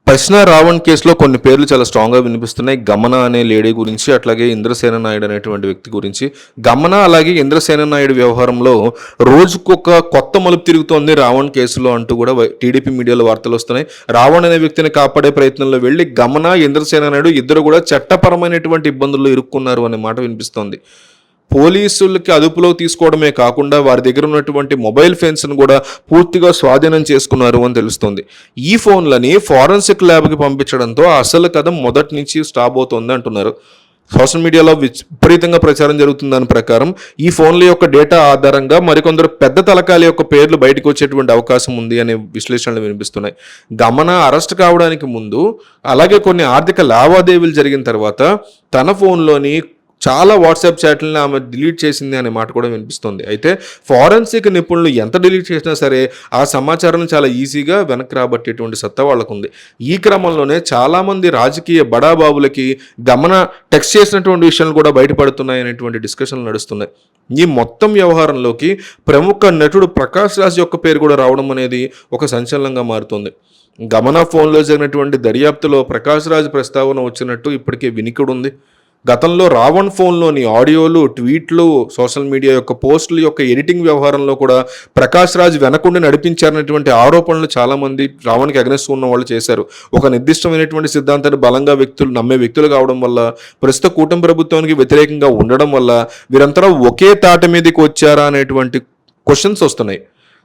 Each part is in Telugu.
ప్రశ్న రావణ్ కేసులో కొన్ని పేర్లు చాలా స్ట్రాంగ్గా వినిపిస్తున్నాయి. గమన అనే లేడీ గురించి, అట్లాగే ఇంద్రసేన నాయుడు అనేటువంటి వ్యక్తి గురించి. గమన అలాగే ఇంద్రసేన నాయుడు వ్యవహారంలో రోజుకొక కొత్త మలుపు తిరుగుతోంది రావణ్ కేసులో అంటూ కూడా టీడీపీ మీడియాలో వార్తలు వస్తున్నాయి. రావణ్ అనే వ్యక్తిని కాపాడే ప్రయత్నంలో వెళ్ళి గమన, ఇంద్రసేన నాయుడు ఇద్దరు కూడా చట్టపరమైనటువంటి ఇబ్బందుల్లో ఇరుక్కున్నారు అనే మాట వినిపిస్తోంది. పోలీసులకి అదుపులో తీసుకోవడమే కాకుండా వారి దగ్గర ఉన్నటువంటి మొబైల్ ఫోన్స్ను కూడా పూర్తిగా స్వాధీనం చేసుకున్నారు అని తెలుస్తుంది. ఈ ఫోన్లని ఫారెన్సిక్ ల్యాబ్కి పంపించడంతో అసలు కథ మొదటి నుంచి స్టాప్ అవుతుంది అంటున్నారు. సోషల్ మీడియాలో విపరీతంగా ప్రచారం జరుగుతున్న దాని ప్రకారం ఈ ఫోన్ల యొక్క డేటా ఆధారంగా మరికొందరు పెద్ద తలకాల యొక్క పేర్లు బయటకు వచ్చేటువంటి అవకాశం ఉంది అనే విశ్లేషణలు వినిపిస్తున్నాయి. గమన అరెస్ట్ కావడానికి ముందు, అలాగే కొన్ని ఆర్థిక లావాదేవీలు జరిగిన తర్వాత తన ఫోన్లోని చాలా వాట్సాప్ చాట్లను ఆమె డిలీట్ చేసింది అనే మాట కూడా వినిపిస్తుంది. అయితే ఫారెన్సిక్ నిపుణులు ఎంత డిలీట్ చేసినా సరే ఆ సమాచారం చాలా ఈజీగా వెనక్కి రాబట్టేటువంటి సత్తా వాళ్ళకు ఉంది. ఈ క్రమంలోనే చాలామంది రాజకీయ బడాబాబులకి గమన టెక్స్ట్ చేసినటువంటి విషయాలు కూడా బయటపడుతున్నాయి అనేటువంటి డిస్కషన్లు నడుస్తున్నాయి. ఈ మొత్తం వ్యవహారంలోకి ప్రముఖ నటుడు ప్రకాష్ రాజ్ యొక్క పేరు కూడా రావడం అనేది ఒక సంచలనంగా మారుతుంది. గమన ఫోన్లో జరిగినటువంటి దర్యాప్తులో ప్రకాష్ రాజ్ ప్రస్తావన వచ్చినట్టు ఇప్పటికే వినికిడుంది. గతంలో రావణ్ ఫోన్లోని ఆడియోలు, ట్వీట్లు, సోషల్ మీడియా యొక్క పోస్టుల యొక్క ఎడిటింగ్ వ్యవహారంలో కూడా ప్రకాష్ రాజ్ వెనకుండి నడిపించారనేటువంటి ఆరోపణలు చాలామంది రావణ్కి అగ్నెస్ట్ ఉన్న వాళ్ళు చేశారు. ఒక నిర్దిష్టమైనటువంటి సిద్ధాంతాన్ని బలంగా నమ్మే వ్యక్తులు కావడం వల్ల, ప్రస్తుత కూటమి ప్రభుత్వానికి వ్యతిరేకంగా ఉండడం వల్ల వీరంతా ఒకే తాట మీదకి వచ్చారా అనేటువంటి క్వశ్చన్స్ వస్తున్నాయి.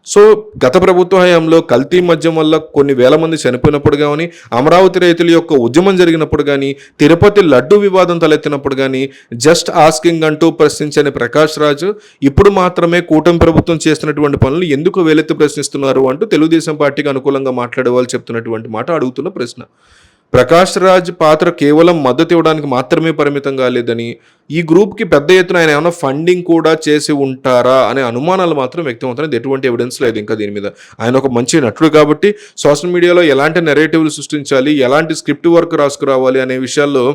సో గత ప్రభుత్వ హయాంలో కల్తీ మద్యం వల్ల కొన్ని వేల మంది చనిపోయినప్పుడు కానీ, అమరావతి రైతుల యొక్క ఉద్యమం జరిగినప్పుడు కానీ, తిరుపతి లడ్డు వివాదం తలెత్తినప్పుడు కానీ జస్ట్ ఆస్కింగ్ అంటూ ప్రశ్నించని ప్రకాష్ రాజు ఇప్పుడు మాత్రమే కూటమి ప్రభుత్వం చేస్తున్నటువంటి పనులు ఎందుకు వేలెత్తి ప్రశ్నిస్తున్నారు అంటూ తెలుగుదేశం పార్టీకి అనుకూలంగా మాట్లాడే వాళ్ళు చెప్తున్నటువంటి మాట అడుగుతున్న ప్రశ్న. ప్రకాష్ రాజ్ పాత్ర కేవలం మద్దతు ఇవ్వడానికి మాత్రమే పరిమితం కాలేదని, ఈ గ్రూప్కి పెద్ద ఎత్తున ఆయన ఏమైనా ఫండింగ్ కూడా చేసి ఉంటారా అనే అనుమానాలు మాత్రం వ్యక్తం అవుతున్నాయి. ఎటువంటి ఎవిడెన్స్ లేదు ఇంకా దీని మీద. ఆయన ఒక మంచి నటుడు కాబట్టి సోషల్ మీడియాలో ఎలాంటి నెరేటివ్లు సృష్టించాలి, ఎలాంటి స్క్రిప్ట్ వర్క్ రాసుకురావాలి అనే విషయాల్లో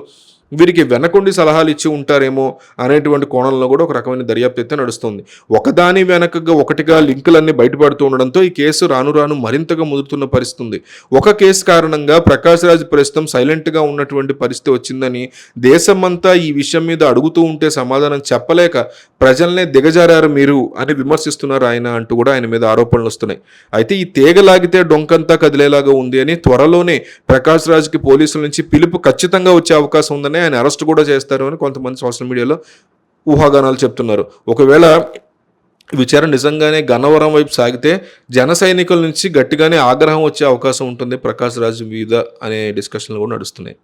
వీరికి వెనకుండి సలహాలు ఇచ్చి ఉంటారేమో అనేటువంటి కోణంలో కూడా ఒక రకమైన దర్యాప్తు అయితే నడుస్తుంది. ఒకదాని వెనకగా ఒకటిగా లింకులన్నీ బయటపడుతూ ఉండడంతో ఈ కేసు రాను రాను మరింతగా ముదురుతున్న పరిస్థితి ఉంది. ఒక కేసు కారణంగా ప్రకాష్ రాజ్ ప్రస్తుతం సైలెంట్గా ఉన్నటువంటి పరిస్థితి వచ్చిందని, దేశమంతా ఈ విషయం మీద అడుగుతూ ఉంటే సమాధానం చెప్పలేక ప్రజల్నే దిగజారారు మీరు అని విమర్శిస్తున్నారు ఆయన అంటూ కూడా ఆయన మీద ఆరోపణలు వస్తున్నాయి. అయితే ఈ తీగలాగితే డొంకంతా కదిలేలాగా ఉంది అని త్వరలోనే ప్రకాష్ రాజ్కి పోలీసుల నుంచి పిలుపు ఖచ్చితంగా వచ్చే అవకాశం ఉందని, ఆయన అరెస్ట్ కూడా చేస్తారు అని కొంతమంది సోషల్ మీడియాలో ఊహాగానాలు చెప్తున్నారు. ఒకవేళ విచారణ నిజంగానే గన్నవరం వైపు సాగితే జన సైనికుల నుంచి గట్టిగానే ఆగ్రహం వచ్చే అవకాశం ఉంటుంది ప్రకాష్ రాజ్ మీద అనే డిస్కషన్లు కూడా నడుస్తున్నాయి.